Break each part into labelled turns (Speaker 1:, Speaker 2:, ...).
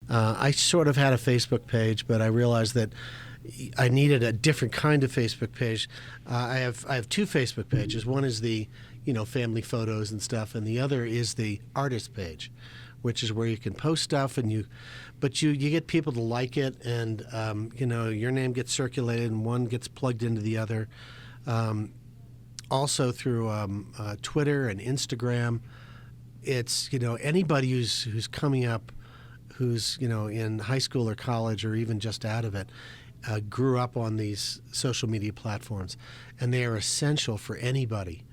Speaker 1: I sort of had a Facebook page, but I realized that I needed a different kind of Facebook page. I have two Facebook pages. One is the family photos and stuff, and the other is the artist page, which is where you can post stuff and you get people to like it, and your name gets circulated and one gets plugged into the other. Also through Twitter and Instagram. It's anybody who's coming up, who's in high school or college or even just out of it, grew up on these social media platforms, and they are essential for anybody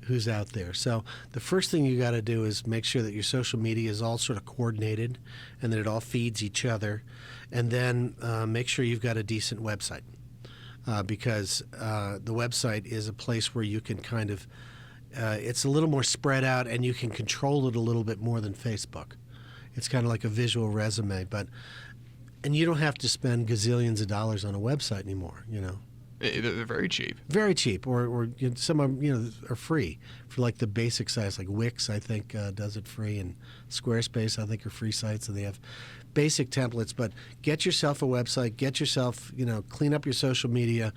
Speaker 1: who's out there. So the first thing you got to do is make sure that your social media is all sort of coordinated and that it all feeds each other, and then make sure you've got a decent website, because the website is a place where you can kind of it's a little more spread out and you can control it a little bit more than Facebook. It's kind of like a visual resume, and you don't have to spend gazillions of dollars on a website anymore.
Speaker 2: They're very cheap.
Speaker 1: Very cheap, or some of them are free for like the basic sites. Like Wix, I think does it free, and Squarespace, I think, are free sites, and they have basic templates. But get yourself a website. Get yourself clean up your social media.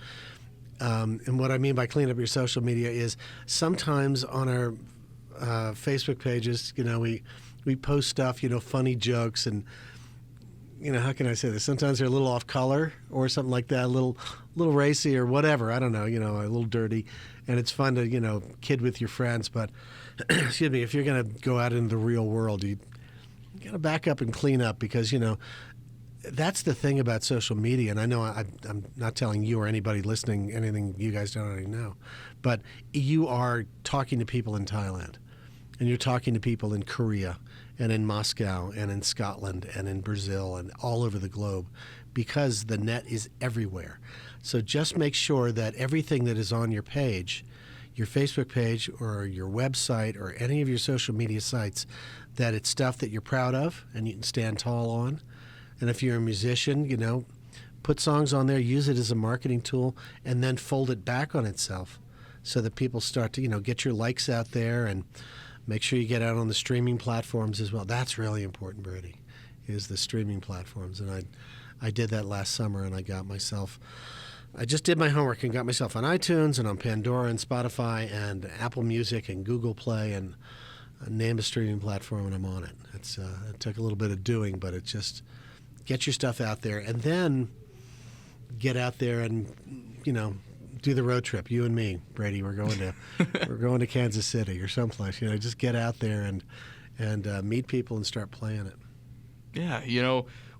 Speaker 1: And what I mean by clean up your social media is sometimes on our Facebook pages, we post stuff, funny jokes, and how can I say this? Sometimes they're a little off color or something like that, a little racy or whatever. I don't know, a little dirty, and it's fun to kid with your friends. But excuse me, if you're going to go out into the real world, you got to back up and clean up, because that's the thing about social media, and I know I'm not telling you or anybody listening anything you guys don't already know, but you are talking to people in Thailand, and you're talking to people in Korea, and in Moscow, and in Scotland, and in Brazil, and all over the globe, because the net is everywhere. So just make sure that everything that is on your page, your Facebook page or your website or any of your social media sites, that it's stuff that you're proud of and you can stand tall on. And if you're a musician, put songs on there, use it as a marketing tool, and then fold it back on itself so that people start to, get your likes out there, and make sure you get out on the streaming platforms as well. That's really important, Brady, is the streaming platforms. And I did that last summer, and I just did my homework and got myself on iTunes and on Pandora and Spotify and Apple Music and Google Play, and named a streaming platform, and I'm on it. It took a little bit of doing, but it just... Get your stuff out there, and then get out there and, do the road trip. You and me, Brady, we're going to Kansas City or someplace. Just get out there and meet people and start playing it.
Speaker 2: Yeah,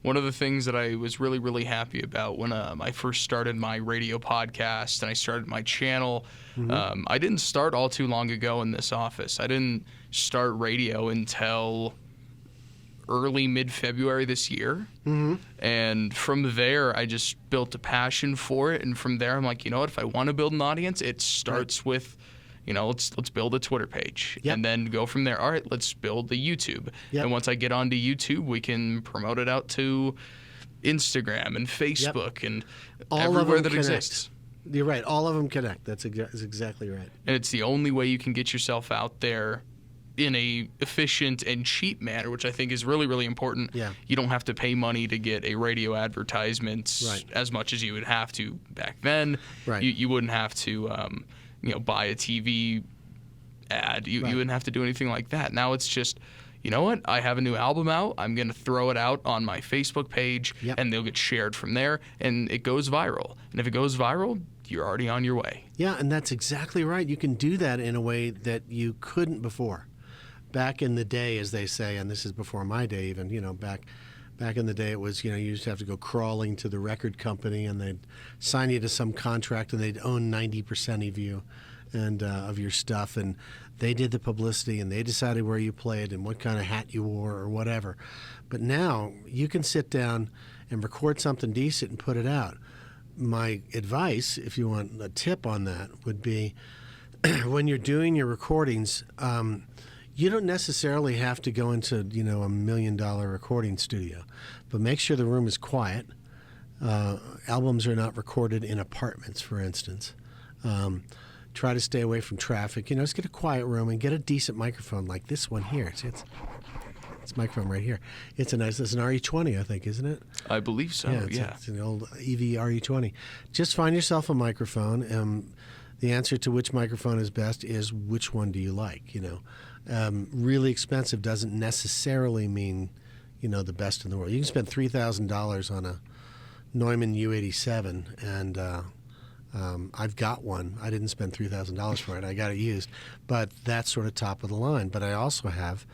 Speaker 2: one of the things that I was really, really happy about when I first started my radio podcast and I started my channel, I didn't start all too long ago in this office. I didn't start radio until early mid-February this year. And from there I just built a passion for it, and from there I'm like, if I want to build an audience, it starts with let's build a Twitter page, and then go from there. All right, let's build the YouTube, and once I get onto YouTube, we can promote it out to Instagram and Facebook and
Speaker 1: all
Speaker 2: everywhere that
Speaker 1: connect.
Speaker 2: Exists.
Speaker 1: You're right, all of them connect. That's exactly right.
Speaker 2: And it's the only way you can get yourself out there in a efficient and cheap manner, which I think is really, really important.
Speaker 1: Yeah.
Speaker 2: You don't have to pay money to get a radio advertisement as much as you would have to back then.
Speaker 1: Right.
Speaker 2: You wouldn't have to buy a TV ad. You wouldn't have to do anything like that. Now it's just, I have a new album out. I'm going to throw it out on my Facebook page, and they'll get shared from there, and it goes viral. And if it goes viral, you're already on your way. Yeah,
Speaker 1: and that's exactly right. You can do that in a way that you couldn't before. Back in the day, as they say, and this is before my day even, back in the day it was, you used to have to go crawling to the record company, and they'd sign you to some contract, and they'd own 90% of you and of your stuff, and they did the publicity, and they decided where you played and what kind of hat you wore or whatever. But now you can sit down and record something decent and put it out. My advice, if you want a tip on that, would be when you're doing your recordings, you don't necessarily have to go into, a $1 million recording studio, but make sure the room is quiet. Albums are not recorded in apartments, for instance. Try to stay away from traffic. Just get a quiet room and get a decent microphone like this one here. this microphone right here. It's an RE20, I think, isn't it?
Speaker 2: I believe so. Yeah.
Speaker 1: It's an old EV RE20. Just find yourself a microphone. The answer to which microphone is best is which one do you like. Really expensive doesn't necessarily mean the best in the world. You can spend $3,000 on a Neumann U87, and I've got one. I didn't spend $3,000 for it. I got it used, but that's sort of top of the line. But I also have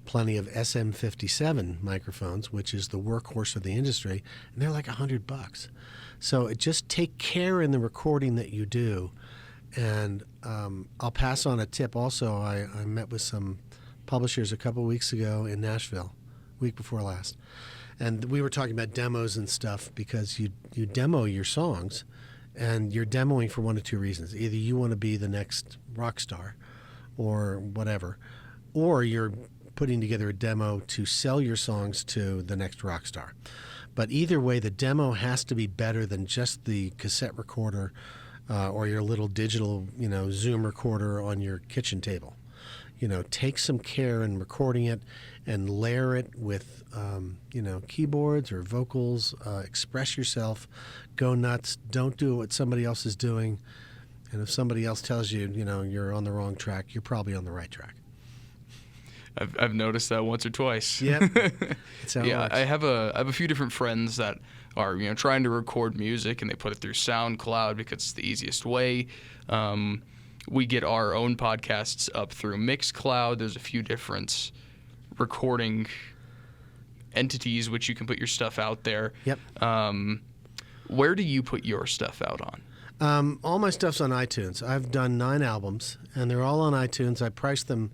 Speaker 1: plenty of SM57 microphones, which is the workhorse of the industry, and they're like $100. So just take care in the recording that you do. And I'll pass on a tip also. I met with some publishers a couple weeks ago in Nashville, week before last. And we were talking about demos and stuff because you demo your songs, and you're demoing for one of two reasons. Either you want to be the next rock star or whatever, or you're putting together a demo to sell your songs to the next rock star. But either way, the demo has to be better than just the cassette recorder or your little digital, Zoom recorder on your kitchen table. Take some care in recording it and layer it with, keyboards or vocals. Express yourself. Go nuts. Don't do what somebody else is doing. And if somebody else tells you, you're on the wrong track, you're probably on the right track.
Speaker 2: I've noticed that once or twice.
Speaker 1: Yep. That's how it works.
Speaker 2: I have a few different friends that are trying to record music, and they put it through SoundCloud because it's the easiest way. We get our own podcasts up through Mixcloud. There's a few different recording entities which you can put your stuff out there.
Speaker 1: Yep.
Speaker 2: Where do you put your stuff out on?
Speaker 1: All my stuff's on iTunes. I've done 9 albums, and they're all on iTunes. I price them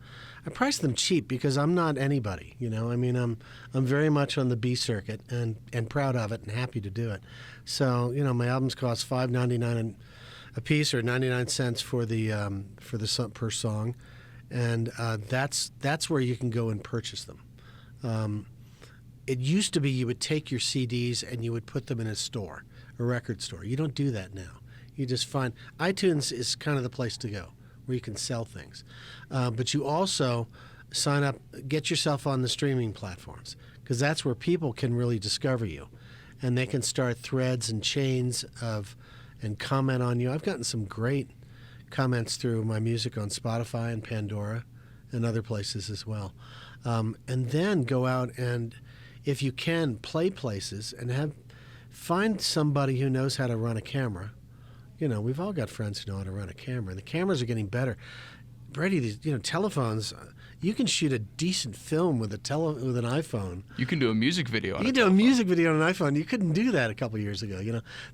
Speaker 1: cheap because I'm not anybody. I'm very much on the B circuit and proud of it and happy to do it. So my albums cost $5.99 a piece or 99 cents for the per song, and that's where you can go and purchase them. It used to be you would take your CDs and you would put them in a record store. You don't do that now. You just find iTunes is kind of the place to go where you can sell things. But you also sign up, get yourself on the streaming platforms, because that's where people can really discover you. And they can start threads and chains and comment on you. I've gotten some great comments through my music on Spotify and Pandora and other places as well. And then go out and, if you can, play places and find somebody who knows how to run a camera. We've all got friends who know how to run a camera, and the cameras are getting better. Brady, these telephones, you can shoot a decent film with an iPhone.
Speaker 2: You can do a music video on it.
Speaker 1: You can do a music video on an iPhone. You couldn't do that a couple years ago.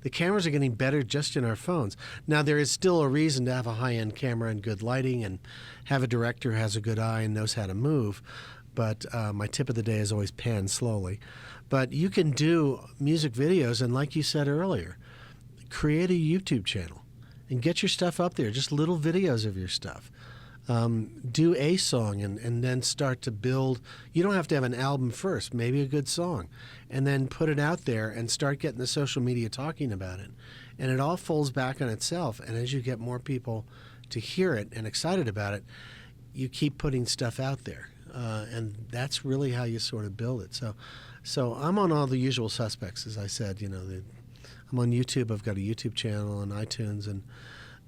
Speaker 1: The cameras are getting better just in our phones. Now, there is still a reason to have a high-end camera and good lighting and have a director who has a good eye and knows how to move. But my tip of the day is always pan slowly. But you can do music videos, and like you said earlier, create a YouTube channel and get your stuff up there, just little videos of your stuff. Do a song and then start to build. You don't have to have an album first, maybe a good song, and then put it out there and start getting the social media talking about it. And it all folds back on itself, and as you get more people to hear it and excited about it, you keep putting stuff out there. And that's really how you sort of build it. So I'm on all the usual suspects, as I said. I'm on YouTube. I've got a YouTube channel on iTunes, and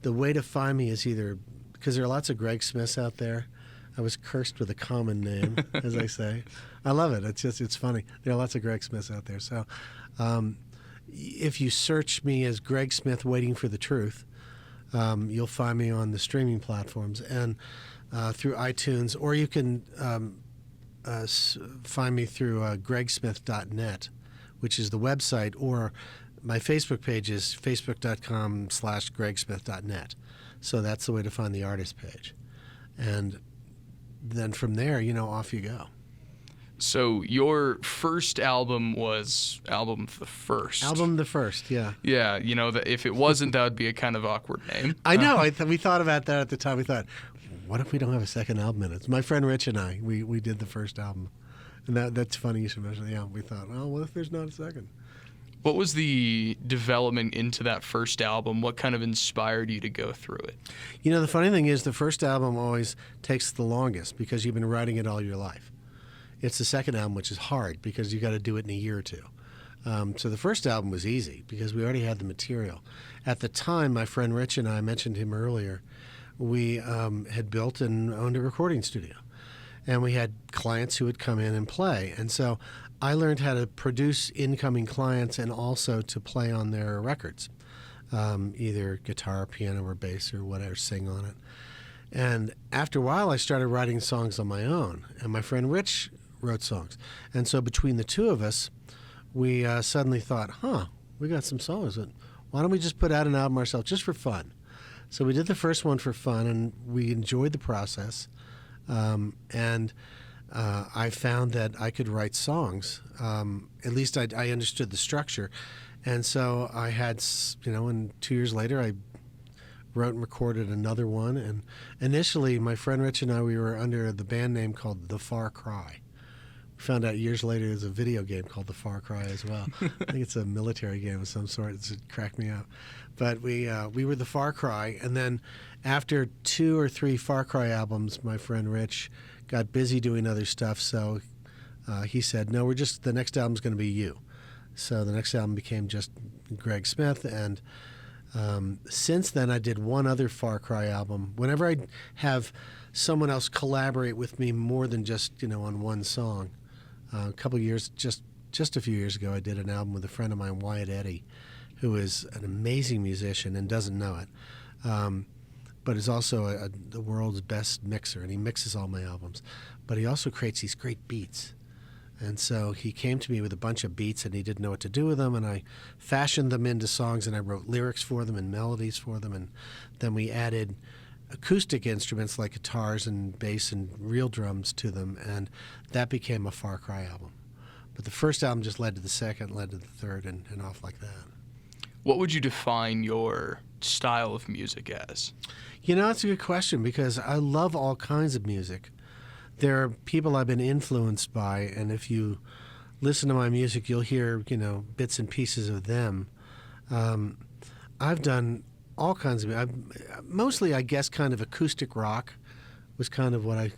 Speaker 1: the way to find me is either, because there are lots of Greg Smiths out there. I was cursed with a common name, as I say. I love it. It's funny. There are lots of Greg Smiths out there. So if you search me as Greg Smith Waiting for the Truth, you'll find me on the streaming platforms and through iTunes, or you can find me through gregsmith.net, which is the website, or my Facebook page is facebook.com/gregsmith.net. So that's the way to find the artist page. And then from there, off you go.
Speaker 2: So your first album was Album the First.
Speaker 1: Album the First, yeah.
Speaker 2: Yeah, that if it wasn't, that would be a kind of awkward name.
Speaker 1: I know. We thought about that at the time. We thought, what if we don't have a second album in it? My friend Rich and I, we did the first album. And that's funny you should mention the album. We thought, well, what if there's not a second?
Speaker 2: What was the development into that first album? What kind of inspired you to go through it?
Speaker 1: The funny thing is the first album always takes the longest because you've been writing it all your life. It's the second album which is hard because you got to do it in a year or two. So the first album was easy because we already had the material. At the time, my friend Rich and I mentioned him earlier. We had built and owned a recording studio, and we had clients who would come in and play. And so I learned how to produce incoming clients and also to play on their records, either guitar, piano, or bass, or whatever, sing on it. And after a while, I started writing songs on my own, and my friend Rich wrote songs. And so between the two of us, we suddenly thought, we got some songs. Why don't we just put out an album ourselves just for fun? So we did the first one for fun, and we enjoyed the process. And I found that I could write songs. At least I understood the structure. And so I had, and 2 years later, I wrote and recorded another one. And initially, my friend Rich and I, we were under the band name called The Far Cry. We found out years later there's a video game called The Far Cry as well. I think it's a military game of some sort. It cracked me up. But we were The Far Cry. And then after 2 or 3 Far Cry albums, my friend Rich got busy doing other stuff. So he said, no, the next album's going to be you. So the next album became just Greg Smith. And since then, I did one other Far Cry album. Whenever I have someone else collaborate with me more than just, on one song, a couple of years, just a few years ago, I did an album with a friend of mine, Wyatt Eddy, who is an amazing musician and doesn't know it, but is also the world's best mixer, and he mixes all my albums. But he also creates these great beats. And so he came to me with a bunch of beats, and he didn't know what to do with them, and I fashioned them into songs, and I wrote lyrics for them and melodies for them, and then we added acoustic instruments like guitars and bass and real drums to them, and that became a Far Cry album. But the first album just led to the second, led to the third, and off like that.
Speaker 2: What would you define your style of music as?
Speaker 1: That's a good question because I love all kinds of music. There are people I've been influenced by, and if you listen to my music, you'll hear, bits and pieces of them. I've done all kinds of mostly, I guess, kind of acoustic rock was kind of what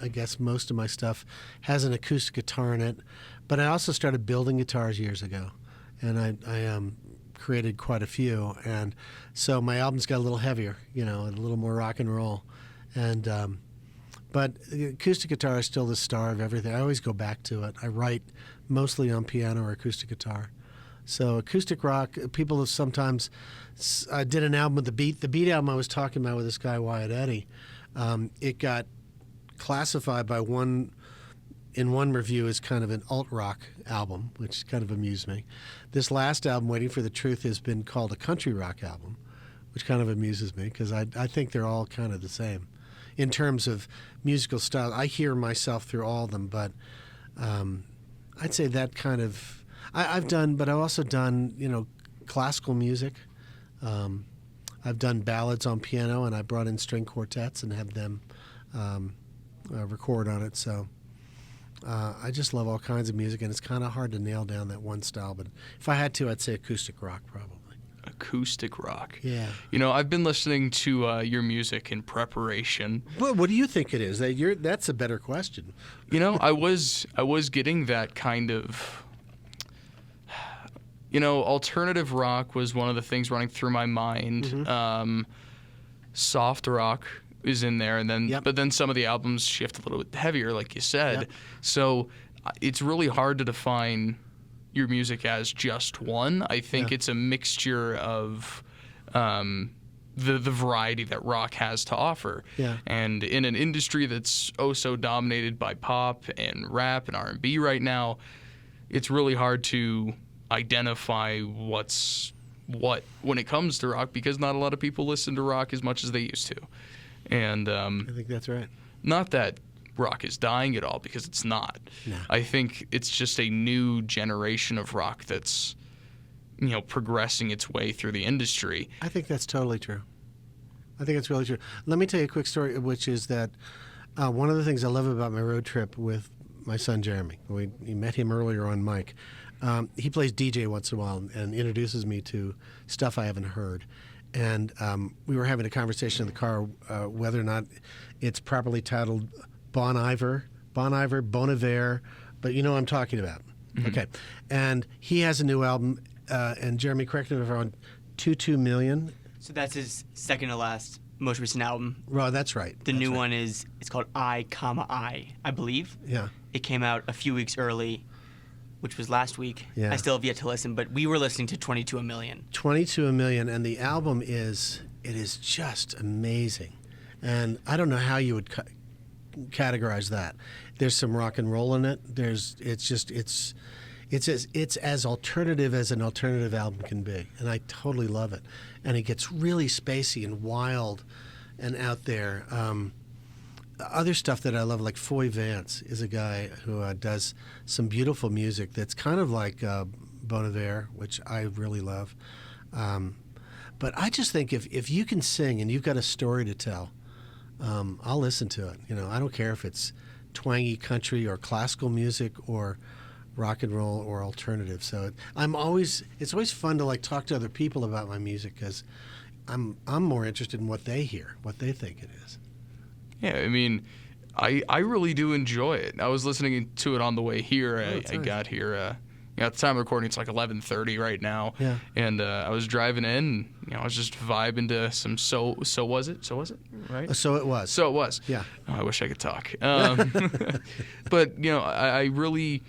Speaker 1: I guess most of my stuff has an acoustic guitar in it. But I also started building guitars years ago, and I created quite a few. And so my albums got a little heavier, a little more rock and roll. And but the acoustic guitar is still the star of everything. I always go back to it. I write mostly on piano or acoustic guitar. So acoustic rock, people have sometimes, I did an album with The Beat. The Beat album I was talking about with this guy, Wyatt Eddy, it got classified in one review as kind of an alt-rock album, which kind of amused me. This last album, Waiting for the Truth, has been called a country rock album, which kind of amuses me because I think they're all kind of the same. In terms of musical style, I hear myself through all of them, but I'd say that kind of, I've also done, classical music. I've done ballads on piano, and I brought in string quartets and have them record on it. So I just love all kinds of music, and it's kind of hard to nail down that one style. But if I had to, I'd say acoustic rock probably.
Speaker 2: Acoustic rock.
Speaker 1: Yeah.
Speaker 2: I've been listening to your music in preparation.
Speaker 1: Well, what do you think it is? That's a better question.
Speaker 2: I was getting that kind of. Alternative rock was one of the things running through my mind. Mm-hmm. Soft rock is in there, and then but then some of the albums shift a little bit heavier, like you said. Yep. So it's really hard to define your music as just one. I think it's a mixture of the variety that rock has to offer. Yeah. And in an industry that's so dominated by pop and rap and R&B right now, it's really hard to identify what's what when it comes to rock because not a lot of people listen to rock as much as they used to. And I
Speaker 1: think that's right.
Speaker 2: Not that rock is dying at all because it's not. No. I think it's just a new generation of rock that's progressing its way through the industry.
Speaker 1: I think that's totally true. I think it's really true. Let me tell you a quick story, which is that one of the things I love about my road trip with my son Jeremy, we met him earlier on Mike. He plays DJ once in a while and introduces me to stuff I haven't heard. And we were having a conversation in the car whether or not it's properly titled Bon Iver Bon Iver, Bon Iver, but you know what I'm talking about. Okay. And he has a new album, and Jeremy, correct me if I'm wrong, 22 Million.
Speaker 3: So that's his second to last, most recent album.
Speaker 1: Well, that's right.
Speaker 3: The new one it's called I, I believe.
Speaker 1: Yeah.
Speaker 3: It came out a few weeks early, which was last week.
Speaker 1: Yeah.
Speaker 3: I still have yet to listen, but we were listening to 22 a Million.
Speaker 1: 22 a Million, and the album is just amazing. And I don't know how you would categorize that. There's some rock and roll in it. It's as alternative as an alternative album can be, and I totally love it. And it gets really spacey and wild and out there. Other stuff that I love, like Foy Vance, is a guy who does some beautiful music that's kind of like Bon Iver, which I really love. But I just think if you can sing and you've got a story to tell, I'll listen to it. You know, I don't care if it's twangy country or classical music or rock and roll or alternative. So it's always fun to like talk to other people about my music because I'm more interested in what they hear, what they think it is.
Speaker 2: Yeah, I mean, I really do enjoy it. I was listening to it on the way here. I got here. At the time of recording, it's like 11:30 right now.
Speaker 1: Yeah.
Speaker 2: And I was driving in. I was just vibing to some so was it right?
Speaker 1: So it was.
Speaker 2: So it was.
Speaker 1: Yeah.
Speaker 2: Oh, I wish I could talk. But I really,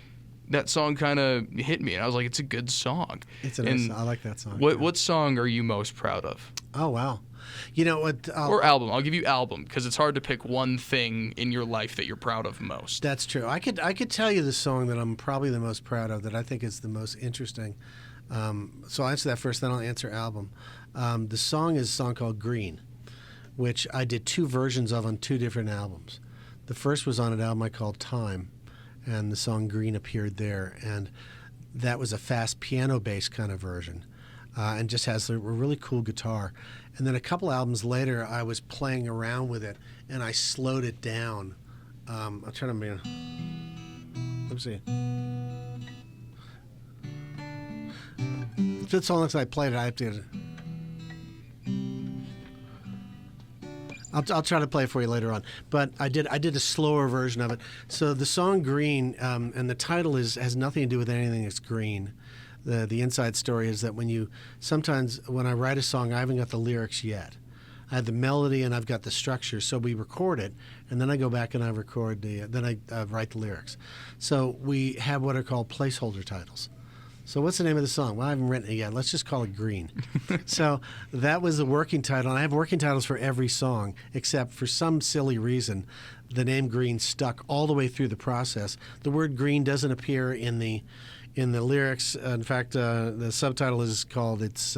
Speaker 2: that song kind of hit me, and I was like, it's a good song.
Speaker 1: It's a nice song. I like that song.
Speaker 2: What song are you most proud of?
Speaker 1: Oh wow. You know what?
Speaker 2: Or album. I'll give you album because it's hard to pick one thing in your life that you're proud of most.
Speaker 1: That's true. I could tell you the song that I'm probably the most proud of, that I think is the most interesting. So I'll answer that first, then I'll answer album. The song is a song called Green, which I did two versions of on two different albums. The first was on an album I called Time, and the song Green appeared there, and that was a fast piano-based kind of version. And just has a really cool guitar. And then a couple albums later, I was playing around with it, and I slowed it down. I'm trying to... Let me see. If it's all as I played it, I have to... I'll try to play it for you later on. But I did a slower version of it. So the song Green, and the title has nothing to do with anything that's green. The inside story is that sometimes when I write a song, I haven't got the lyrics yet. I have the melody and I've got the structure, so we record it, and then I go back and I record then I write the lyrics. So we have what are called placeholder titles. So what's the name of the song? Well, I haven't written it yet. Let's just call it Green. So that was the working title, and I have working titles for every song, except for some silly reason, the name Green stuck all the way through the process. The word green doesn't appear in the lyrics. In fact, the subtitle is called "It's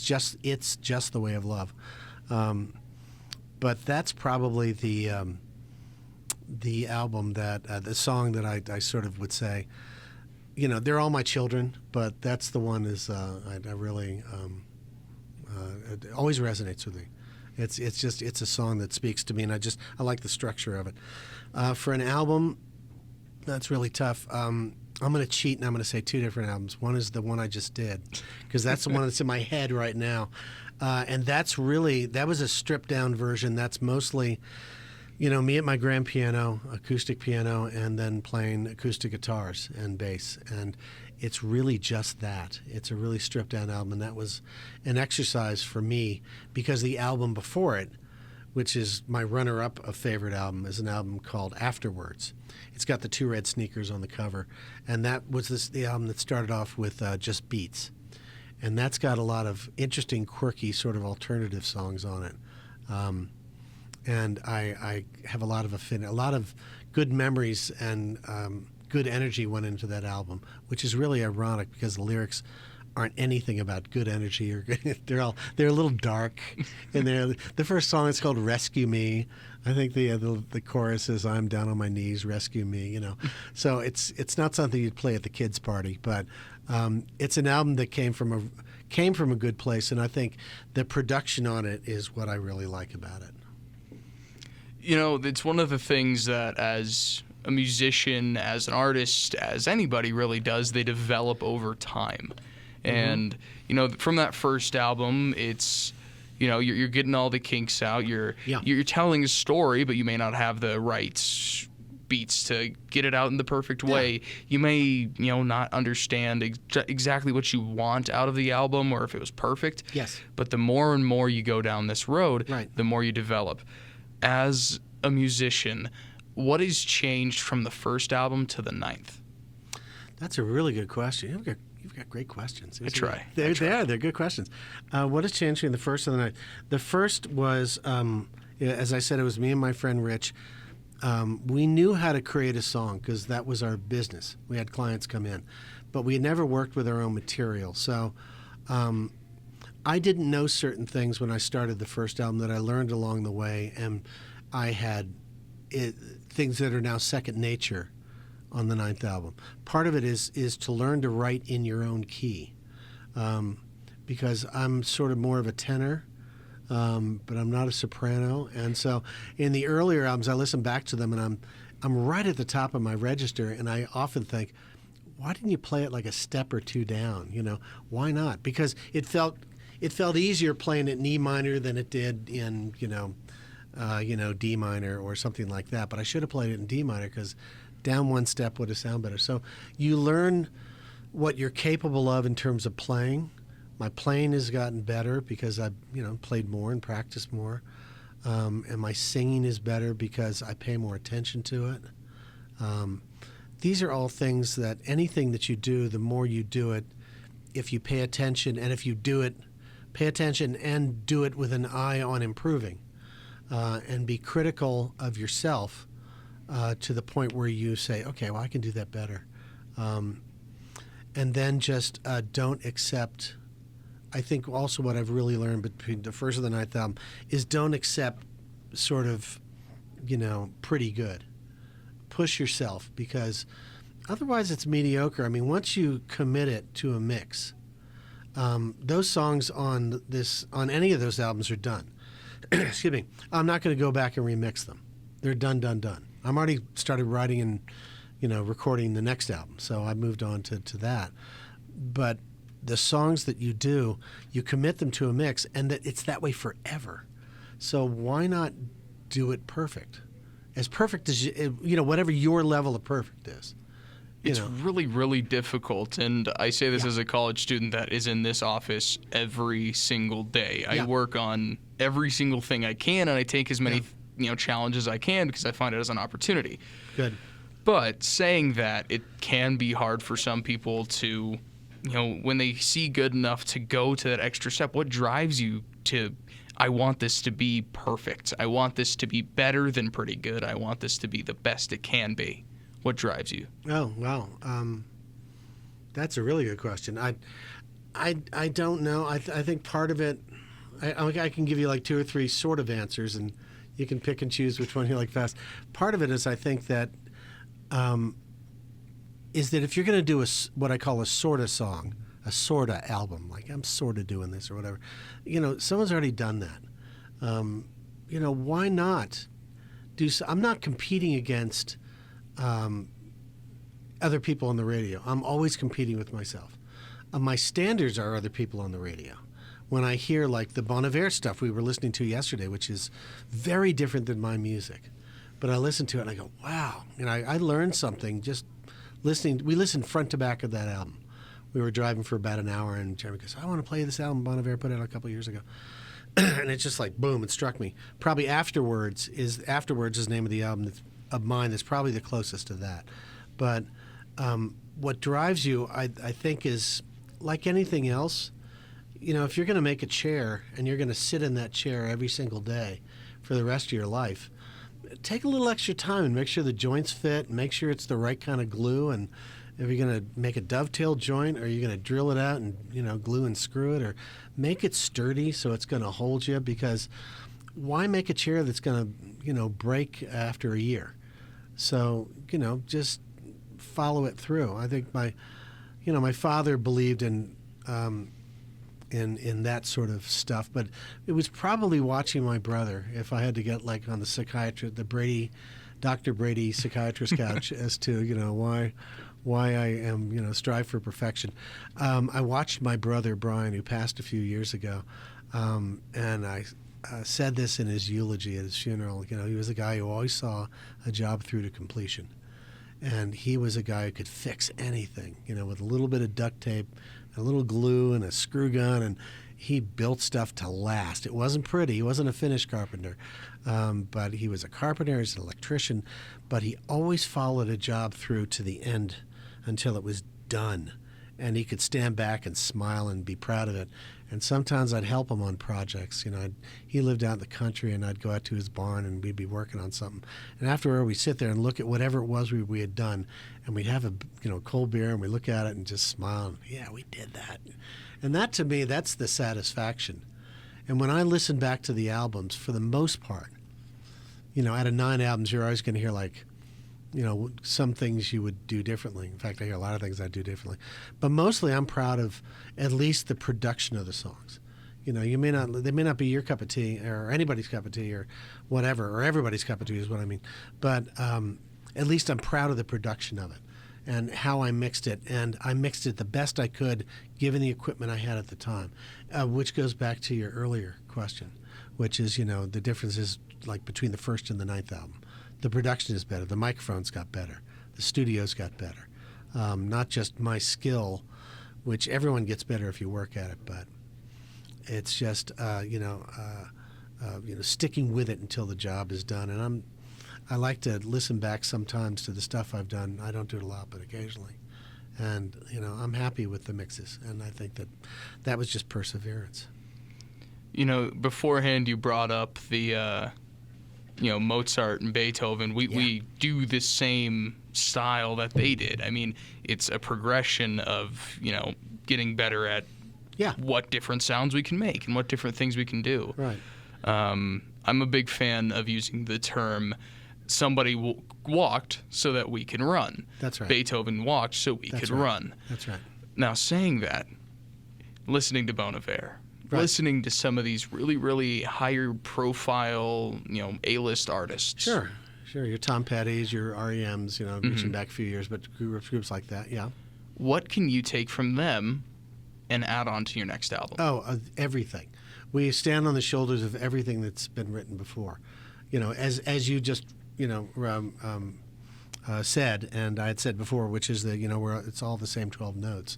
Speaker 1: Just the Way of Love," but that's probably the album that the song that I sort of would say, they're all my children, but that's the one I really it always resonates with me. It's a song that speaks to me, and I like the structure of it. For an album, that's really tough. I'm going to cheat, and I'm going to say two different albums. One is the one I just did, because that's the one that's in my head right now. And that was a stripped-down version. That's mostly, me at my grand piano, acoustic piano, and then playing acoustic guitars and bass. And it's really just that. It's a really stripped-down album, and that was an exercise for me, because the album before it, which is my runner-up of favorite album, is an album called Afterwards. It's got the two red sneakers on the cover, and that was the album that started off with Just Beats. And that's got a lot of interesting, quirky, sort of alternative songs on it. And I have a lot of good memories, and good energy went into that album, which is really ironic because the lyrics aren't anything about good energy, or they're a little dark. And the first song is called "Rescue Me." I think the chorus is "I'm down on my knees, rescue me." So it's not something you'd play at the kids' party, but it's an album that came from a good place, and I think the production on it is what I really like about it.
Speaker 2: It's one of the things that as a musician, as an artist, as anybody really does, they develop over time. And from that first album, it's you're getting all the kinks out. You're telling a story, but you may not have the right beats to get it out in the perfect way. You may, not understand exactly what you want out of the album or if it was perfect.
Speaker 1: Yes.
Speaker 2: But the more and more you go down this road,
Speaker 1: Right.
Speaker 2: the more you develop. As a musician, what has changed from the first album to the 9th?
Speaker 1: That's a really good question. You've got great questions.
Speaker 2: I try.
Speaker 1: They're good questions. What has changed between the first and the 9th? The first was, as I said, it was me and my friend Rich. We knew how to create a song because that was our business. We had clients come in, but we had never worked with our own material. So I didn't know certain things when I started the first album that I learned along the way, and I had things that are now second nature on the 9th album. Part of it is to learn to write in your own key, because I'm sort of more of a tenor. But I'm not a soprano, and so in the earlier albums, I listen back to them, and I'm right at the top of my register, and I often think, why didn't you play it like a step or two down? Why not? Because it felt easier playing it in E minor than it did in D minor or something like that. But I should have played it in D minor because down one step would have sounded better. So you learn what you're capable of in terms of playing. My playing has gotten better because I've played more and practiced more, and my singing is better because I pay more attention to it. These are all things that anything that you do, the more you do it, if you pay attention, and if you do it, pay attention and do it with an eye on improving, and be critical of yourself to the point where you say, okay, well, I can do that better, and then just don't accept. I think also what I've really learned between the first and the 9th album is don't accept sort of, pretty good. Push yourself, because otherwise it's mediocre. I mean, once you commit it to a mix, those songs on any of those albums are done. Excuse me. I'm not going to go back and remix them. They're done. I'm already started writing and, recording the next album, so I moved on to that. But the songs that you do, you commit them to a mix, and that it's that way forever. So why not do it perfect? As perfect as whatever your level of perfect is.
Speaker 2: It's really, really difficult, and I say this as a college student that is in this office every single day. I work on every single thing I can, and I take as many challenges as I can because I find it as an opportunity.
Speaker 1: Good.
Speaker 2: But saying that, it can be hard for some people to, when they see good enough to go to that extra step. What drives you to, I want this to be perfect. I want this to be better than pretty good. I want this to be the best it can be. What drives you?
Speaker 1: Oh, wow. That's a really good question. I don't know. I think part of it, I can give you like 2 or 3 sort of answers, and you can pick and choose which one you like best. Part of it is I think that is that if you're going to do what I call a sorta song, a sorta album, like I'm sorta doing this or whatever, someone's already done that. Why not do? I'm not competing against other people on the radio. I'm always competing with myself. My standards are other people on the radio. When I hear like the Bon Iver stuff we were listening to yesterday, which is very different than my music, but I listen to it and I go, wow. And I learned something just listening. We listened front to back of that album. We were driving for about an hour, and Jeremy goes, I want to play this album Bon Iver put out a couple of years ago. And it's just like, boom, it struck me. Probably Afterwards is the name of the album of mine that's probably the closest to that. But what drives you, I think, is like anything else. If you're going to make a chair and you're going to sit in that chair every single day for the rest of your life, take a little extra time and make sure the joints fit, and make sure it's the right kind of glue. And if you're going to make a dovetail joint, or you're going to drill it out and glue and screw it, or make it sturdy so it's going to hold you. Because why make a chair that's going to break after a year? So just follow it through. I think my father believed in that sort of stuff, but it was probably watching my brother, if I had to get like on the Dr. Brady psychiatrist couch as to why I am strive for perfection. I watched my brother Brian, who passed a few years ago, and said this in his eulogy at his funeral. You know, he was a guy who always saw a job through to completion. And he was a guy who could fix anything, you know, with a little bit of duct tape, a little glue, and a screw gun. And he built stuff to last. It wasn't pretty. He wasn't a finished carpenter. But he was a carpenter, he was an electrician. But he always followed a job through to the end until it was done. And he could stand back and smile and be proud of it. And sometimes I'd help him on projects. You know, he lived out in the country, and I'd go out to his barn, and we'd be working on something. And afterward, we'd sit there and look at whatever it was we had done, and we'd have a cold beer, and we'd look at it and just smile. And, yeah, we did that. And that, to me, that's the satisfaction. And when I listen back to the albums, for the most part, you know, out of 9 albums, you're always going to hear, like, you know, some things you would do differently. In fact, I hear a lot of things I'd do differently. But mostly I'm proud of at least the production of the songs. You know, they may not be your cup of tea or anybody's cup of tea or whatever, or everybody's cup of tea is what I mean. But at least I'm proud of the production of it and how I mixed it. And I mixed it the best I could given the equipment I had at the time, which goes back to your earlier question, which is, you know, the differences like between the first and the 9th album. The production is better. The microphones got better. The studios got better. Not just my skill, which everyone gets better if you work at it, but it's just sticking with it until the job is done. And I like to listen back sometimes to the stuff I've done. I don't do it a lot, but occasionally. And you know, I'm happy with the mixes, and I think that was just perseverance.
Speaker 2: You know, beforehand you brought up the. Mozart and Beethoven, we do the same style that they did. I mean, it's a progression of, you know, getting better at what different sounds we can make and what different things we can do.
Speaker 1: Right.
Speaker 2: I'm a big fan of using the term somebody walked so that we can run.
Speaker 1: That's right.
Speaker 2: Beethoven walked so we could run.
Speaker 1: That's right.
Speaker 2: Now, saying that, listening to Bon Iver,
Speaker 1: right.
Speaker 2: Listening to some of these really, really higher profile, you know, A-list artists.
Speaker 1: Sure. Your Tom Petty's, your REM's, you know, reaching back a few years, but groups like that, yeah.
Speaker 2: What can you take from them and add on to your next album?
Speaker 1: Oh, everything. We stand on the shoulders of everything that's been written before. You know, as you just, you know, said, and I had said before, which is that, you know, it's all the same 12 notes,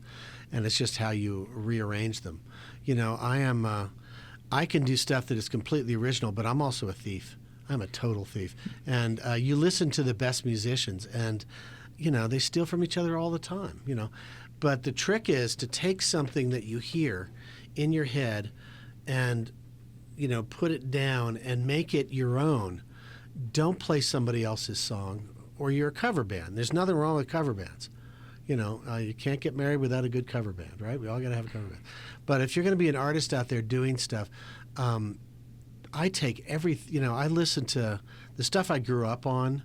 Speaker 1: and it's just how you rearrange them. You know, I can do stuff that is completely original, but I'm also a thief. I'm a total thief. And you listen to the best musicians, and, you know, they steal from each other all the time, you know. But the trick is to take something that you hear in your head and, you know, put it down and make it your own. Don't play somebody else's song, or you're a cover band. There's nothing wrong with cover bands. You know, you can't get married without a good cover band, right? We all got to have a cover band. But if you're going to be an artist out there doing stuff, I take I listen to the stuff I grew up on,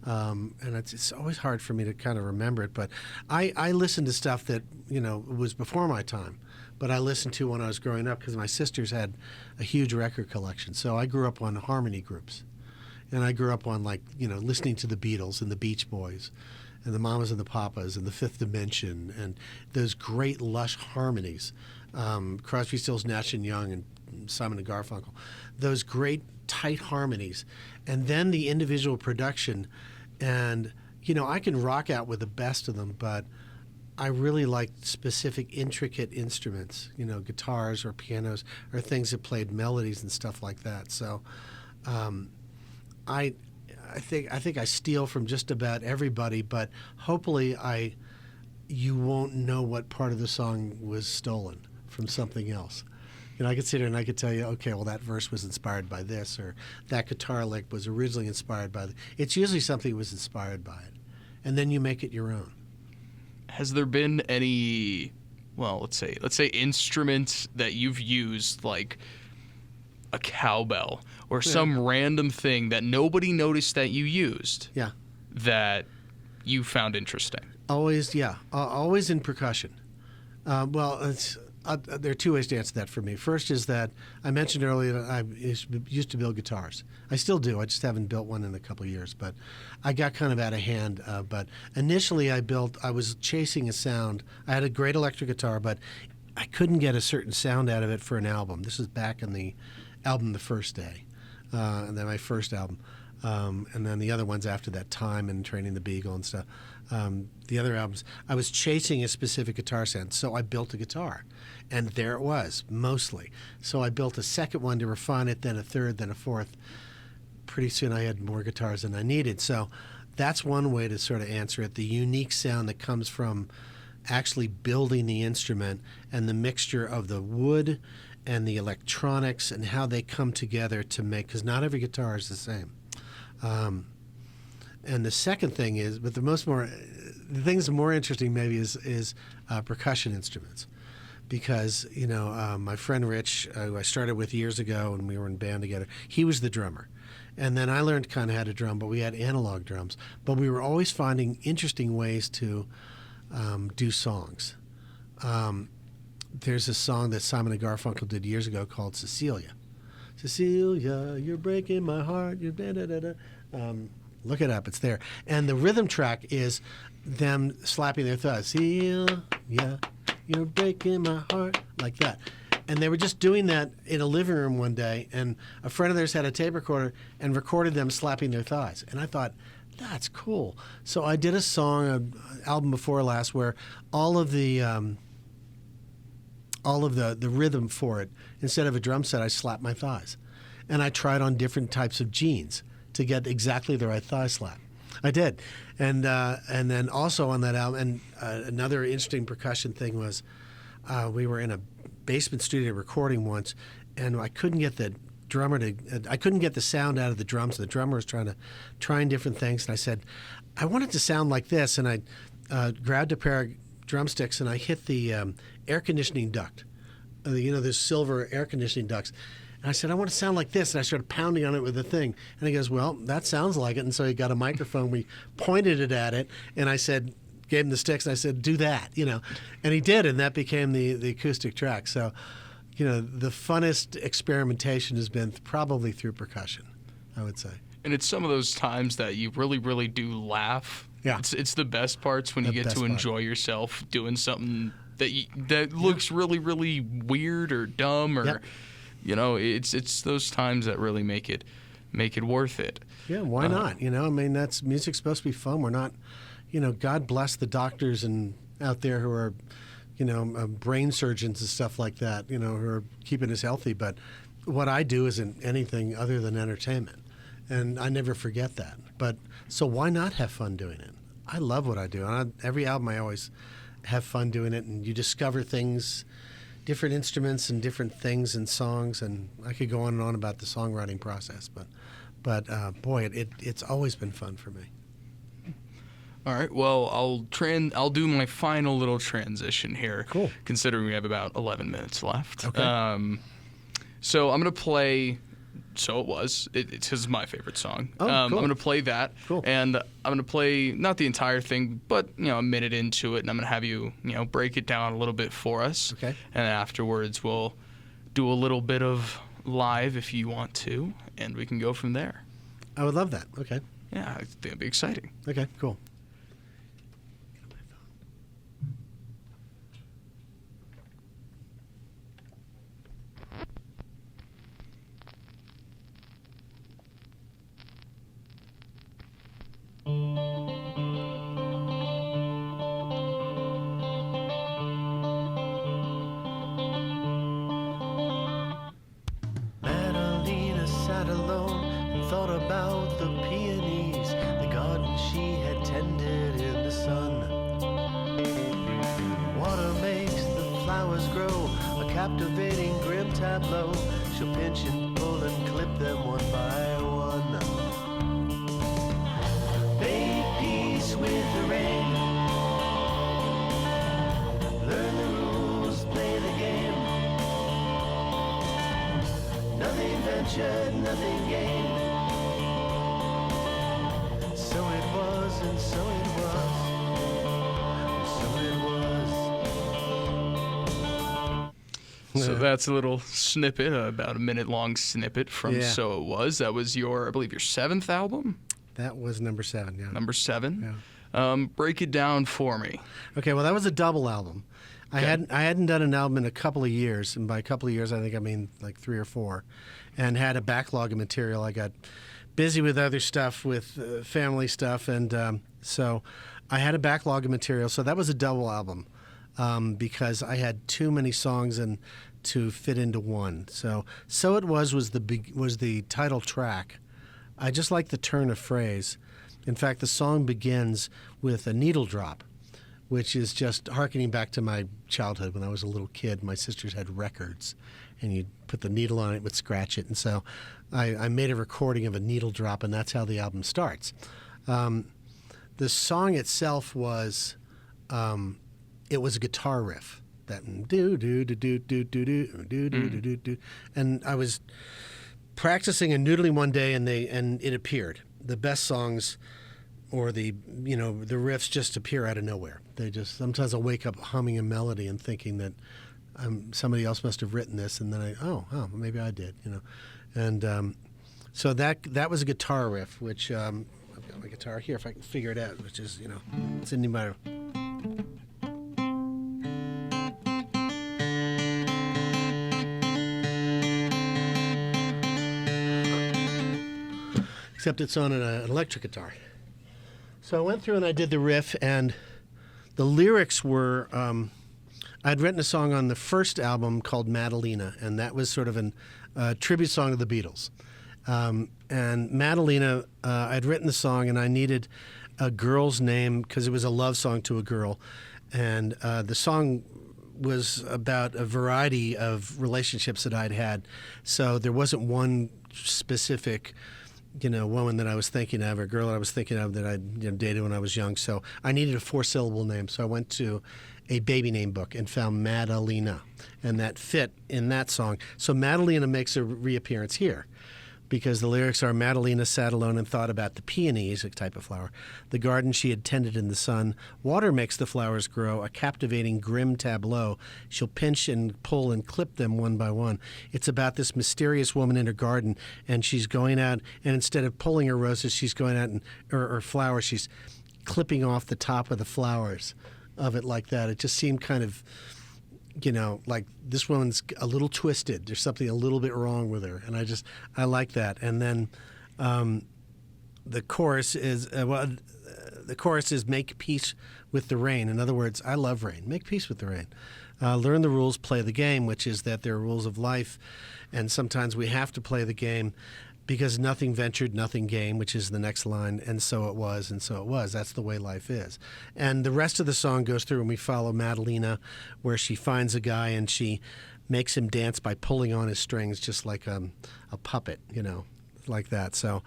Speaker 1: and it's always hard for me to kind of remember it, but I listen to stuff that, you know, was before my time, but I listened to when I was growing up because my sisters had a huge record collection. So I grew up on harmony groups, and I grew up on, like, you know, listening to the Beatles and the Beach Boys and the Mamas and the Papas and the Fifth Dimension and those great lush harmonies, Crosby, Stills, Nash and Young and Simon and Garfunkel, those great tight harmonies, and then the individual production. And, you know, I can rock out with the best of them, but I really like specific intricate instruments, you know, guitars or pianos or things that played melodies and stuff like that. So I think I steal from just about everybody, but hopefully you won't know what part of the song was stolen from something else. You know, I could sit here and I could tell you, okay, well, that verse was inspired by this, or that guitar lick was originally inspired by this. It's usually something that was inspired by it, and then you make it your own.
Speaker 2: Has there been any, well, let's say instruments that you've used, like a cowbell or some random thing that nobody noticed that you used, that you found interesting?
Speaker 1: Always, always in percussion. There are two ways to answer that for me. First is that I mentioned earlier that I used to build guitars. I still do. I just haven't built one in a couple of years. But I got kind of out of hand. But initially I was chasing a sound. I had a great electric guitar, but I couldn't get a certain sound out of it for an album. This is back in the album the first day, and then my first album. And then the other ones after that, Time and Training the Beagle and stuff. The other albums, I was chasing a specific guitar sound, so I built a guitar. And there it was, mostly. So I built a second one to refine it, then a third, then a fourth. Pretty soon I had more guitars than I needed. So that's one way to sort of answer it, the unique sound that comes from actually building the instrument and the mixture of the wood and the electronics and how they come together to make, because not every guitar is the same. And the second thing is, but the things more interesting maybe is percussion instruments, because my friend Rich, who I started with years ago, and we were in band together, he was the drummer, and then I learned kind of how to drum, but we had analog drums, but we were always finding interesting ways to do songs. There's a song that Simon and Garfunkel did years ago called Cecilia. Cecilia, you're breaking my heart. You're da-da-da-da. Look it up. It's there. And the rhythm track is them slapping their thighs. Cecilia, you're breaking my heart. Like that. And they were just doing that in a living room one day, and a friend of theirs had a tape recorder and recorded them slapping their thighs. And I thought, that's cool. So I did a song, an album before last, where all of the rhythm for it, instead of a drum set, I slapped my thighs. And I tried on different types of jeans to get exactly the right thigh slap. I did. And then also on that album, and another interesting percussion thing was we were in a basement studio recording once, and I couldn't get the sound out of the drums. The drummer was trying different things, and I said, I want it to sound like this. And I grabbed a pair of drumsticks, and I hit the air conditioning duct. There's silver air conditioning ducts. And I said, I want to sound like this. And I started pounding on it with the thing. And he goes, well, that sounds like it. And so he got a microphone. We pointed it at it. And I said, gave him the sticks. And I said, do that, And he did. And that became the acoustic track. So, the funnest experimentation has been probably through percussion, I would say.
Speaker 2: And it's some of those times that you really, really do laugh.
Speaker 1: Yeah.
Speaker 2: It's the best parts when you get to enjoy yourself doing something that looks really, really weird or dumb or, it's those times that really make it worth it.
Speaker 1: Yeah, why not? That's music's supposed to be fun. We're not, God bless the doctors and out there who are, brain surgeons and stuff like that, who are keeping us healthy. But what I do isn't anything other than entertainment. And I never forget that. But so why not have fun doing it? I love what I do. And every album I always have fun doing it. And you discover things, different instruments and different things and songs. And I could go on and on about the songwriting process. But boy, it's always been fun for me.
Speaker 2: All right. Well, I'll do my final little transition here.
Speaker 1: Cool.
Speaker 2: Considering we have about 11 minutes left.
Speaker 1: Okay.
Speaker 2: So I'm going to play So It Was. It's my favorite song.
Speaker 1: Oh, cool.
Speaker 2: I'm going to play that.
Speaker 1: Cool.
Speaker 2: And I'm going to play not the entire thing, but a minute into it, and I'm going to have you break it down a little bit for us.
Speaker 1: Okay.
Speaker 2: And afterwards we'll do a little bit of live if you want to, and we can go from there.
Speaker 1: I would love that. Okay.
Speaker 2: Yeah, I think it'd be exciting.
Speaker 1: Okay, cool. Madalena sat alone and thought about the peonies, the garden she had tended in the sun. Water makes the flowers grow, a captivating grim tableau. She'll pinch and pull and clip them one by one. Make peace with the rain. Learn the rules, play the game. Nothing ventured, nothing gained. So it was, and so it was, and so it was.
Speaker 2: So that's a little snippet, about a minute-long snippet from
Speaker 1: Yeah.
Speaker 2: So It Was. That was I believe, your 7th album?
Speaker 1: That was number 7, yeah.
Speaker 2: Number 7? Yeah. Break it down for me.
Speaker 1: Okay, well, that was a double album. I hadn't done an album in a couple of years, and by a couple of years, I think I mean like 3 or 4, and had a backlog of material. I got busy with other stuff, with family stuff, and so I had a backlog of material. So that was a double album because I had too many songs and to fit into one. So It Was the title track. I just like the turn of phrase. In fact, the song begins with a needle drop, which is just hearkening back to my childhood when I was a little kid. My sisters had records, and you'd put the needle on it, would scratch it. And so I made a recording of a needle drop, and that's how the album starts. The song itself was, it was a guitar riff. That do do do do do do do do do do do, and I was practicing and noodling one day, and it appeared. The best songs, or the riffs just appear out of nowhere. They just, sometimes I'll wake up humming a melody and thinking that somebody else must have written this, and then maybe I did, and so that was a guitar riff, which I've got my guitar here if I can figure it out, which is it's in my. Except it's on an electric guitar. So I went through and I did the riff, and the lyrics were, I'd written a song on the first album called Madalena, and that was sort of a tribute song to the Beatles. And Madalena, I'd written the song, and I needed a girl's name because it was a love song to a girl. And the song was about a variety of relationships that I'd had. So there wasn't one specific woman that I was thinking of, or girl that I was thinking of that I'd dated when I was young. So I needed a 4-syllable name. So I went to a baby name book and found Madalena, and that fit in that song. So Madalena makes a reappearance here, because the lyrics are, Madalena sat alone and thought about the peonies, a type of flower, the garden she had tended in the sun. Water makes the flowers grow, a captivating, grim tableau. She'll pinch and pull and clip them one by one. It's about this mysterious woman in her garden, and she's going out, and instead of pulling her roses, she's going out or flowers, she's clipping off the top of the flowers of it like that. It just seemed kind of, like this woman's a little twisted. There's something a little bit wrong with her, and I like that. And then the chorus is make peace with the rain. In other words, I love rain. Make peace with the rain. Learn the rules, play the game, which is that there are rules of life, and sometimes we have to play the game because nothing ventured, nothing gained, which is the next line, and so it was, and so it was. That's the way life is. And the rest of the song goes through, and we follow Madalena, where she finds a guy, and she makes him dance by pulling on his strings, just like a puppet, like that. So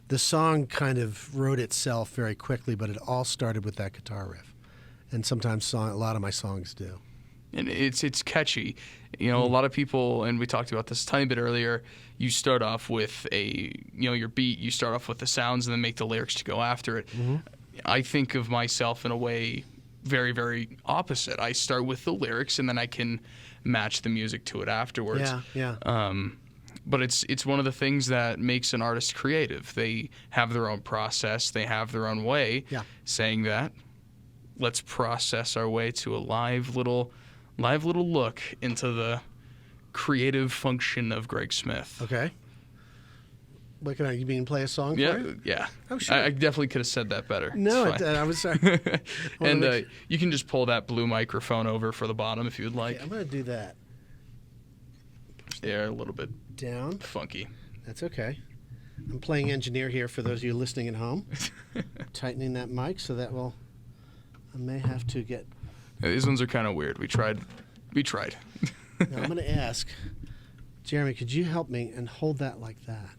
Speaker 1: the song kind of wrote itself very quickly, but it all started with that guitar riff. And sometimes a lot of my songs do.
Speaker 2: And it's catchy. A lot of people, and we talked about this a tiny bit earlier, you start off with your beat, you start off with the sounds and then make the lyrics to go after it. Mm-hmm. I think of myself in a way very, very opposite. I start with the lyrics and then I can match the music to it afterwards.
Speaker 1: Yeah.
Speaker 2: But it's one of the things that makes an artist creative. They have their own process, they have their own way.
Speaker 1: Yeah.
Speaker 2: Saying that, let's process our way to a live little look into the creative function of Greg Smith.
Speaker 1: Okay. You mean play a song for it?
Speaker 2: Yeah.
Speaker 1: Oh, sure.
Speaker 2: I definitely could have said that better.
Speaker 1: No, I was sorry.
Speaker 2: And you can just pull that blue microphone over for the bottom if you would like.
Speaker 1: Okay, I'm going to do that.
Speaker 2: Yeah, a little bit
Speaker 1: down.
Speaker 2: Funky.
Speaker 1: That's okay. I'm playing engineer here for those of you listening at home. Tightening that mic so that I may have to get...
Speaker 2: Yeah, these ones are kind of weird. We tried.
Speaker 1: Now I'm going to ask, Jeremy, could you help me and hold that like that?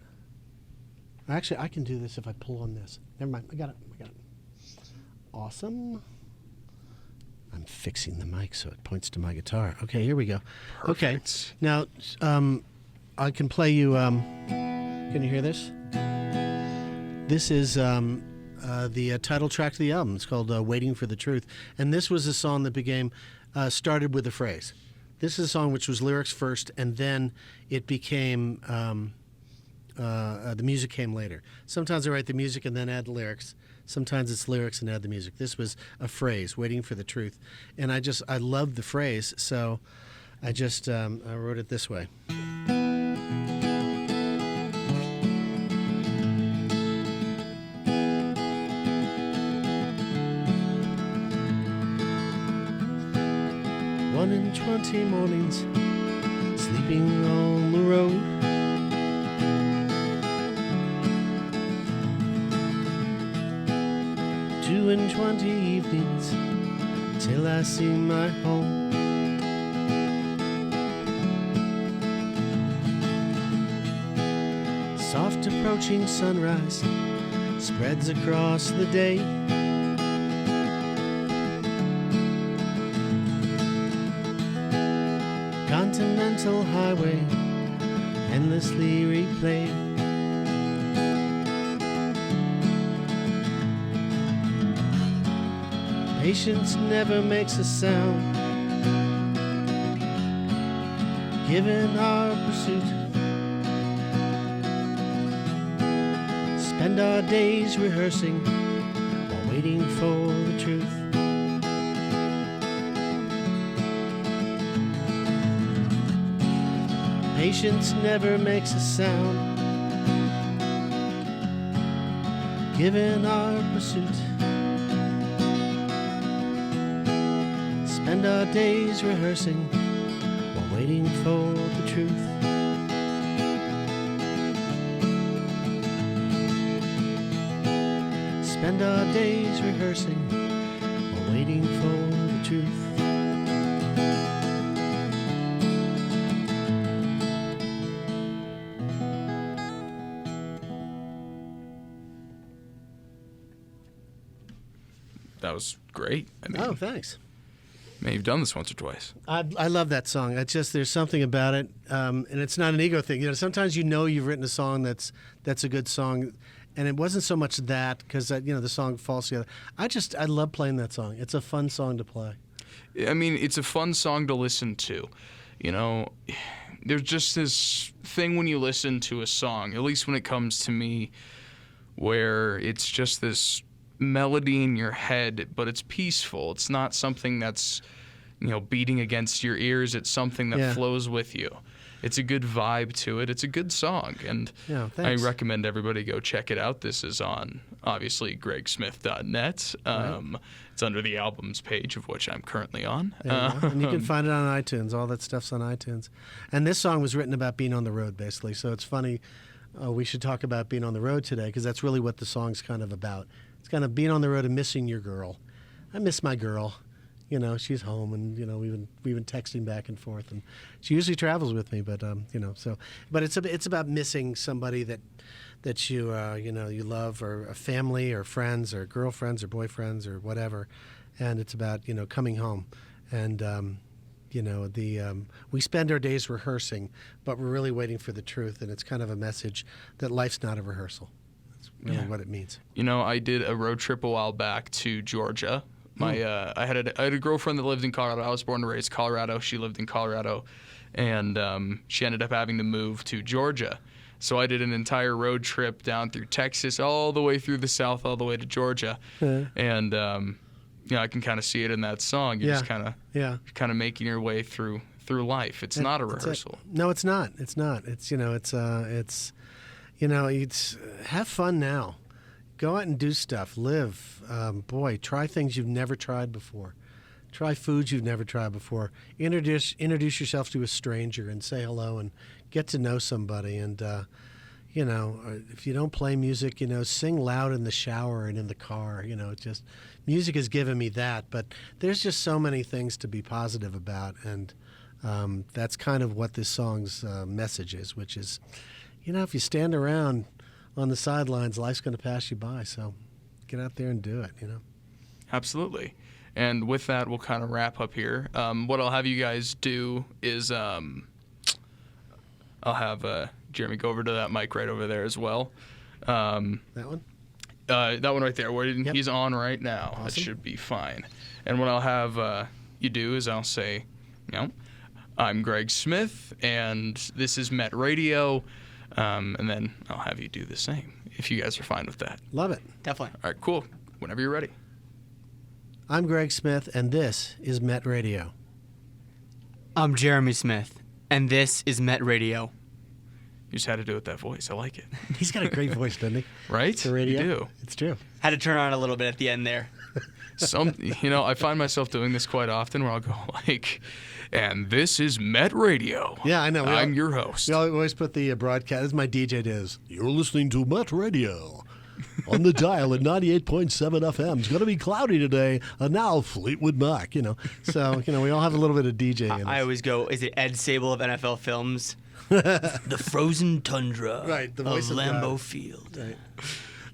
Speaker 1: Actually, I can do this if I pull on this. Never mind. I got it. Awesome. I'm fixing the mic so it points to my guitar. Okay, here we go.
Speaker 2: Perfect.
Speaker 1: Okay. Now, I can play you... can you hear this? This is... the title track to the album. It's called Waiting for the Truth. And this was a song that started with a phrase. This is a song which was lyrics first, and then it became, the music came later. Sometimes I write the music and then add the lyrics. Sometimes it's lyrics and add the music. This was a phrase, waiting for the truth. And I love the phrase, so I wrote it this way. One in 20 mornings, sleeping on the road. 2 and 20 evenings till I see my home. Soft approaching sunrise spreads across the day. Continental highway endlessly replayed. Patience never makes a sound, given our pursuit. Spend our days rehearsing while waiting for the truth. Patience never makes a sound, given our pursuit. Spend our days rehearsing while waiting for the truth. Spend our days rehearsing while waiting for the truth.
Speaker 2: That was great. I mean,
Speaker 1: Oh, thanks.
Speaker 2: man, you've done this once or twice.
Speaker 1: I love that song. It's just there's something about it, and it's not an ego thing. Sometimes you've written a song that's a good song, and it wasn't so much that because the song falls together. I love playing that song. It's a fun song to play.
Speaker 2: I mean, it's a fun song to listen to. There's just this thing when you listen to a song, at least when it comes to me, where it's just this melody in your head, but it's peaceful. It's not something that's, beating against your ears. It's something that flows with you. It's a good vibe to it. It's a good song, and I
Speaker 1: thanks.
Speaker 2: recommend everybody go check it out. This is on, obviously, gregsmith.net. It's under the albums page, of which I'm currently on.
Speaker 1: And you can find it on iTunes. All that stuff's on iTunes. And this song was written about being on the road, basically. So it's funny. We should talk about being on the road today because that's really what the song's kind of about. It's kind of being on the road and missing your girl. I miss my girl. She's home, and we've been texting back and forth, and she usually travels with me. But but it's about missing somebody that you you love, or a family, or friends, or girlfriends, or boyfriends, or whatever, and it's about coming home, and we spend our days rehearsing, but we're really waiting for the truth, and it's kind of a message that life's not a rehearsal. That's really what it means.
Speaker 2: I did a road trip a while back to Georgia. I had a girlfriend that lived in Colorado. I was born and raised in Colorado. She lived in Colorado, and she ended up having to move to Georgia. So I did an entire road trip down through Texas, all the way through the South, all the way to Georgia. And I can kind of see it in that song. You're just kind of making your way through life. It's not a rehearsal.
Speaker 1: No, it's not. It's not. It's it's have fun now. Go out and do stuff. Live. Try things you've never tried before. Try foods you've never tried before. Introduce yourself to a stranger and say hello and get to know somebody. And, if you don't play music, sing loud in the shower and in the car. Just music has given me that. But there's just so many things to be positive about. And that's kind of what this song's message is, which is, if you stand around on the sidelines, life's going to pass you by. So get out there and do it,
Speaker 2: Absolutely. And with that, we'll kind of wrap up here. What I'll have you guys do is I'll have Jeremy go over to that mic right over there as well.
Speaker 1: That one?
Speaker 2: That one right there. He's on right now.
Speaker 1: Awesome.
Speaker 2: That should be fine. And what I'll have you do is I'll say, I'm Greg Smith, and this is Met Radio. And then I'll have you do the same, if you guys are fine with that.
Speaker 1: Love it.
Speaker 3: Definitely.
Speaker 2: All right, cool. whenever you're ready.
Speaker 1: I'm Greg Smith, and this is Met Radio.
Speaker 3: I'm Jeremy Smith, and this is Met Radio.
Speaker 2: You just had to do it with that voice. I like it.
Speaker 1: He's got a great voice, doesn't he?
Speaker 2: Right?
Speaker 1: For radio.
Speaker 2: You do.
Speaker 1: It's true.
Speaker 3: Had to turn on a little bit at the end there.
Speaker 2: I find myself doing this quite often where I'll go like, and this is Met Radio.
Speaker 1: Yeah, I know.
Speaker 2: I'm your host.
Speaker 1: We always put the broadcast, as my DJ does. You're listening to Met Radio. On the dial at 98.7 FM. It's going to be cloudy today. Now Fleetwood Mac, So, we all have a little bit of DJ in us.
Speaker 3: I always go, is it Ed Sable of NFL Films? The frozen tundra
Speaker 1: Right, the
Speaker 3: of
Speaker 1: voice of
Speaker 3: Lambeau
Speaker 1: God.
Speaker 3: Field.
Speaker 1: Right.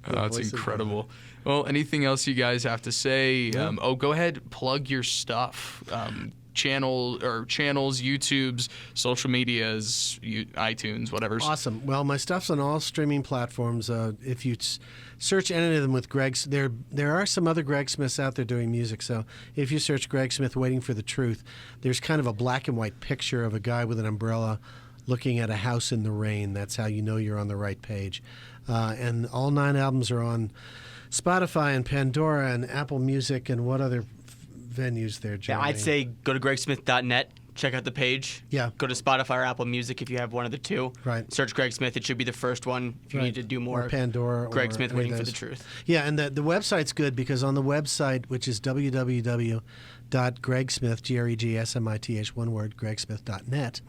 Speaker 2: That's
Speaker 1: voice of
Speaker 2: incredible. Well, anything else you guys have to say?
Speaker 1: Yeah.
Speaker 2: Go ahead, plug your stuff. Channels, YouTube's, social medias, iTunes, whatever.
Speaker 1: Awesome. Well, my stuff's on all streaming platforms. If you search any of them with Greg, there are some other Greg Smiths out there doing music. So if you search Greg Smith Waiting for the Truth, there's kind of a black and white picture of a guy with an umbrella looking at a house in the rain. That's how you know you're on the right page. And all 9 albums are on Spotify and Pandora and Apple Music and what other venues there,
Speaker 3: Yeah,
Speaker 1: Jeremy?
Speaker 3: I'd say go to gregsmith.net, check out the page.
Speaker 1: Yeah.
Speaker 3: Go to Spotify or Apple Music if you have one of the two.
Speaker 1: Right.
Speaker 3: Search Greg Smith. It should be the first one if you
Speaker 1: Right.
Speaker 3: need to do more.
Speaker 1: Or Pandora.
Speaker 3: Greg
Speaker 1: or
Speaker 3: Smith
Speaker 1: any of
Speaker 3: Waiting for
Speaker 1: those.
Speaker 3: the Truth.
Speaker 1: Yeah, and the website's good because on the website, which is www.gregsmith, Gregsmith, one word, gregsmith.net,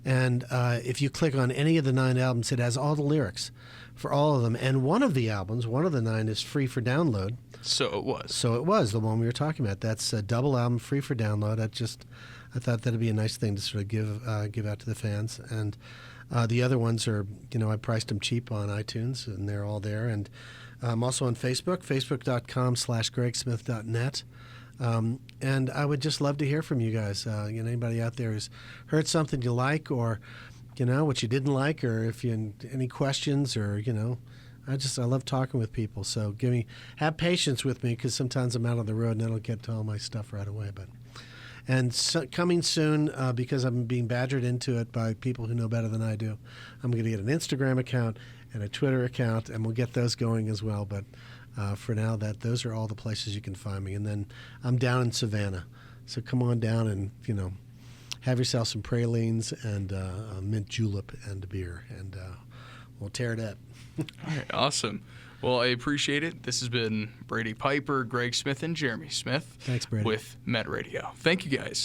Speaker 1: and if you click on any of the 9 albums, it has all the lyrics for all of them. And one of the albums, one of the 9, is free for download.
Speaker 2: So it was.
Speaker 1: So it was the one we were talking about. That's a double album, free for download. I thought that'd be a nice thing to sort of give out to the fans. And the other ones are, I priced them cheap on iTunes, and they're all there. And I'm also on Facebook, facebook.com/gregsmith.net. And I would just love to hear from you guys. Anybody out there who's heard something you like, or what you didn't like, or if you any questions, or I love talking with people. So have patience with me, because sometimes I'm out on the road and I don't get to all my stuff right away. And coming soon, because I'm being badgered into it by people who know better than I do, I'm going to get an Instagram account and a Twitter account, and we'll get those going as well. But for now, those are all the places you can find me. And then I'm down in Savannah, so come on down and have yourself some pralines and a mint julep and a beer, and we'll tear it up.
Speaker 2: All right, awesome. Well, I appreciate it. This has been Brady Piper, Greg Smith, and Jeremy Smith.
Speaker 1: Thanks, Brady.
Speaker 2: With Met Radio. Thank you, guys.